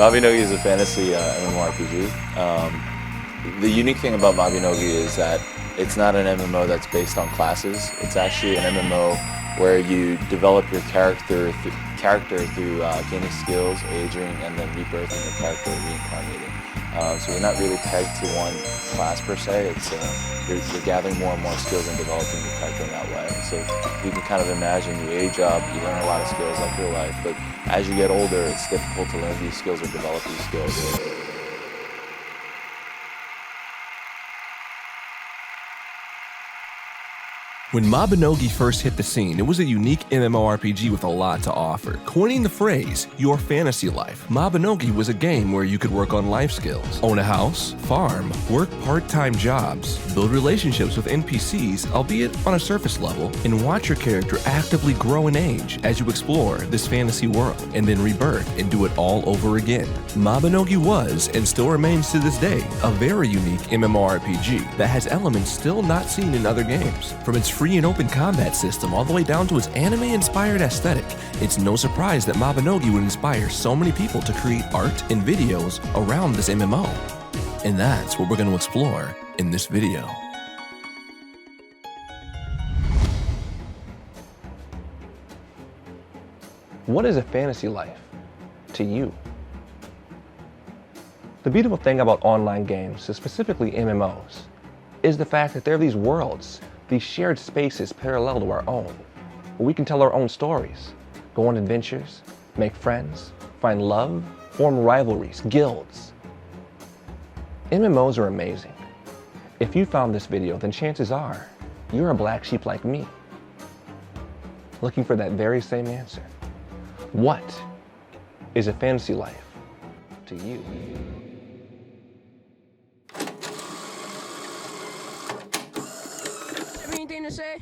Mabinogi is a fantasy MMORPG. The unique thing about Mabinogi is that it's not an MMO that's based on classes. It's actually an MMO where you develop your character through gaining skills, aging, and then rebirthing your character, reincarnating. So you're not really pegged to one class per se. It's you're gathering more and more skills and developing your character in that way. So you can kind of imagine you age up, you learn a lot of skills like your life, but as you get older, it's difficult to learn these skills or develop these skills. When Mabinogi first hit the scene, it was a unique MMORPG with a lot to offer. Coining the phrase, your fantasy life, Mabinogi was a game where you could work on life skills, own a house, farm, work part-time jobs, build relationships with NPCs, albeit on a surface level, and watch your character actively grow in age as you explore this fantasy world, and then rebirth and do it all over again. Mabinogi was, and still remains to this day, a very unique MMORPG that has elements still not seen in other games. From its free and open combat system all the way down to its anime-inspired aesthetic, it's no surprise that Mabinogi would inspire so many people to create art and videos around this MMO. And that's what we're going to explore in this video. What is a fantasy life to you? The beautiful thing about online games, specifically MMOs, is the fact that there are these worlds, these shared spaces parallel to our own, where we can tell our own stories, go on adventures, make friends, find love, form rivalries, guilds. MMOs are amazing. If you found this video, then chances are you're a black sheep like me, looking for that very same answer. What is a fantasy life to you? Anything to say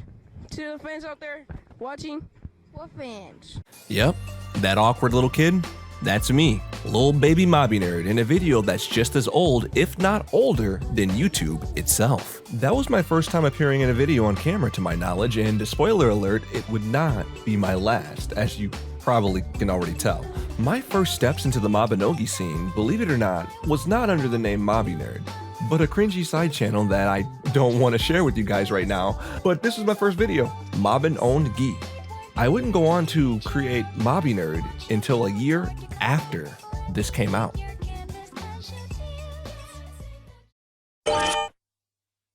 to the fans out there watching? What fans? Yep, that awkward little kid, that's me, little baby Mobby Nerd, in a video that's just as old, if not older, than YouTube itself. That was my first time appearing in a video on camera to my knowledge, and spoiler alert, it would not be my last, as you probably can already tell. My first steps into the Mabinogi scene, believe it or not, was not under the name Mobby Nerd, but a cringy side channel that I don't want to share with you guys right now, but this was my first video, Mabinogi. I wouldn't go on to create Mobby Nerd until a year after this came out.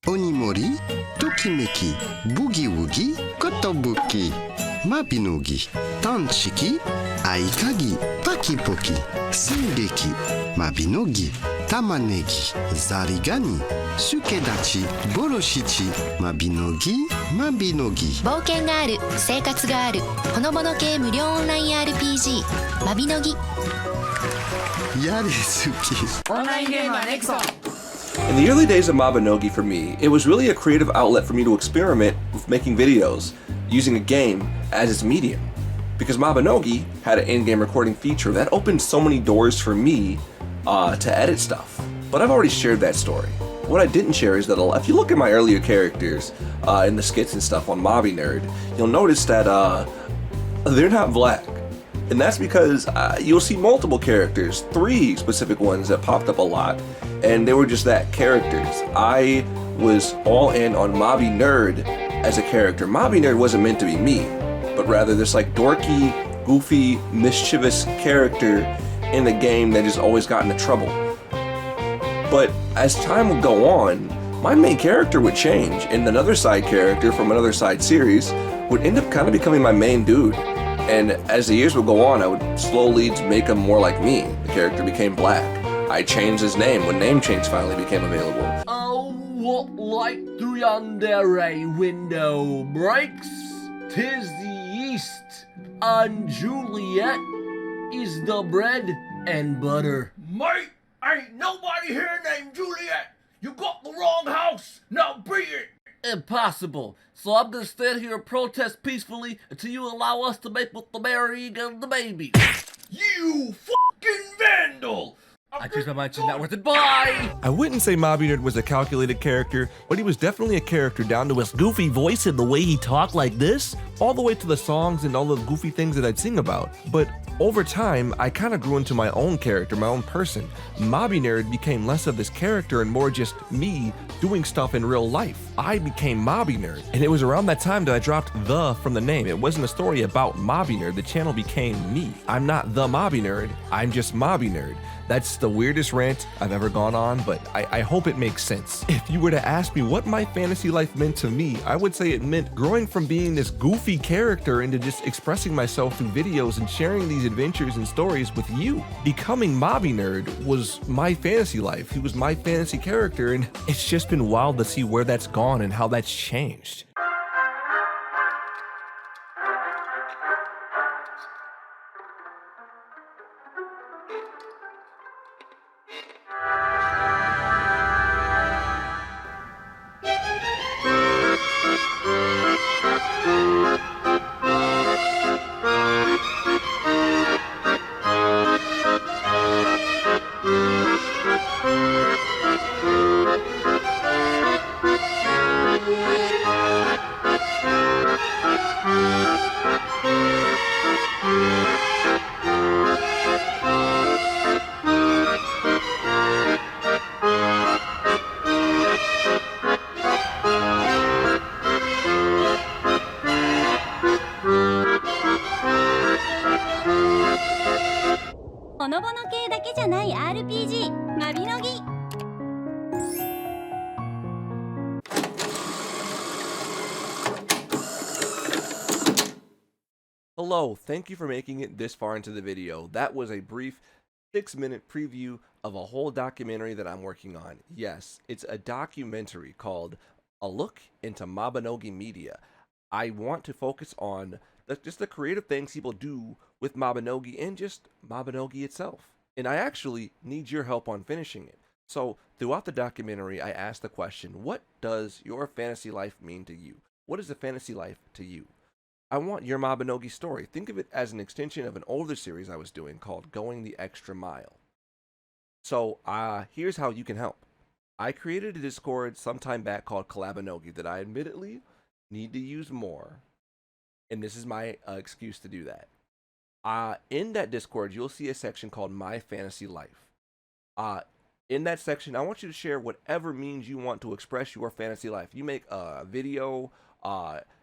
Onimori, Tokimeki, Boogie Woogie, Kotobuki, Mabinogi, Tanchiki, Aikagi, Pakipoki, Singeki, Mabinogi, Tamanegi, Zarigani, Sukedachi, Boroshichi, Mabinogi, Mabinogi. 冒険がある、生活がある、ほのぼの系無料オンライン RPG、マビノギ。やれ好き。オンラインゲームはネクソン。In the early days of Mabinogi for me, it was really a creative outlet for me to experiment with making videos, using a game as its medium. Because Mabinogi had an in-game recording feature that opened so many doors for me to edit stuff. But I've already shared that story. What I didn't share is that if you look at my earlier characters in the skits and stuff on Mobby Nerd, you'll notice that they're not black. And that's because you'll see multiple characters, 3 specific ones that popped up a lot, and they were just that, characters. I was all in on Mobby Nerd as a character. Mobby Nerd wasn't meant to be me, but rather this like dorky, goofy, mischievous character in the game that just always got into trouble. But as time would go on, my main character would change, and another side character from another side series would end up kind of becoming my main dude. And as the years would go on, I would slowly make him more like me. The character became black. I changed his name when name change finally became available. Oh, what light through yonder window breaks? 'Tis the east, and Juliet is the bread and butter. Mate, ain't nobody here named Juliet. You got the wrong house. Now beat it. Impossible. So I'm gonna stand here and protest peacefully until you allow us to make with the marrying and the baby. You fucking vandal! I changed my mind, she's not worth it. Bye! I wouldn't say Mabinerd was a calculated character, but he was definitely a character down to his goofy voice and the way he talked like this, all the way to the songs and all the goofy things that I'd sing about. But over time, I kind of grew into my own character, my own person. Mabinerd became less of this character and more just me doing stuff in real life. I became Mabinerd, and it was around that time that I dropped "the" from the name. It wasn't a story about Mabinerd, the channel became me. I'm not the Mabinerd, I'm just Mabinerd. That's the weirdest rant I've ever gone on, but I hope it makes sense. If you were to ask me what my fantasy life meant to me, I would say it meant growing from being this goofy character into just expressing myself through videos and sharing these adventures and stories with you. Becoming Mabinerd was my fantasy life. He was my fantasy character, and it's just been wild to see where that's gone and how that's changed. RPG マビノギ。 Hello, thank you for making it this far into the video. That was a brief 6-minute preview of a whole documentary that I'm working on. Yes, it's a documentary called A Look into Mabinogi Media. I want to focus on just the creative things people do with Mabinogi and just Mabinogi itself. And I actually need your help on finishing it. So throughout the documentary, I asked the question, what does your fantasy life mean to you? What is a fantasy life to you? I want your Mabinogi story. Think of it as an extension of an older series I was doing called Going the Extra Mile. So here's how you can help. I created a Discord sometime back called Collabinogi that I admittedly need to use more. And this is my excuse to do that. In that Discord, you'll see a section called My Fantasy Life. In that section, I want you to share whatever means you want to express your fantasy life. You make a video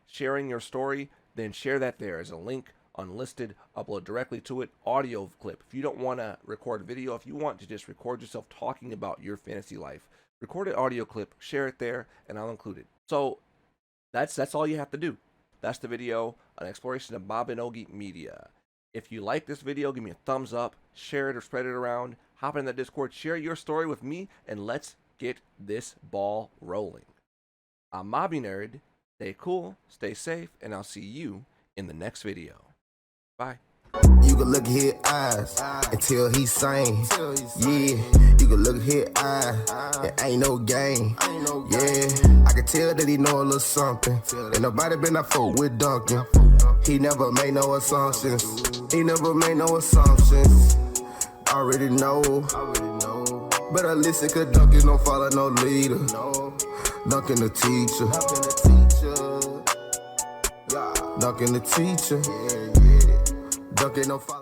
sharing your story, then share that there as a link, unlisted, upload directly to it, audio clip. If you don't want to record video, if you want to just record yourself talking about your fantasy life, record an audio clip, share it there, and I'll include it. So that's all you have to do. That's the video, an exploration of Mabinogi Media. If you like this video, give me a thumbs up, share it or spread it around, hop in the Discord, share your story with me, and let's get this ball rolling. I'm Mabinerd. Stay cool, stay safe, and I'll see you in the next video. Bye. You can look at his eyes until he sing. Yeah, you can look at his eyes. It ain't no game. Yeah, I can tell that he know a little something. Ain't nobody been out for with Duncan. He never made no assumptions. He never made no assumptions. Already know. Better listen, cause Duncan don't follow no leader. Duncan the teacher. Duncan the teacher. Duncan don't follow.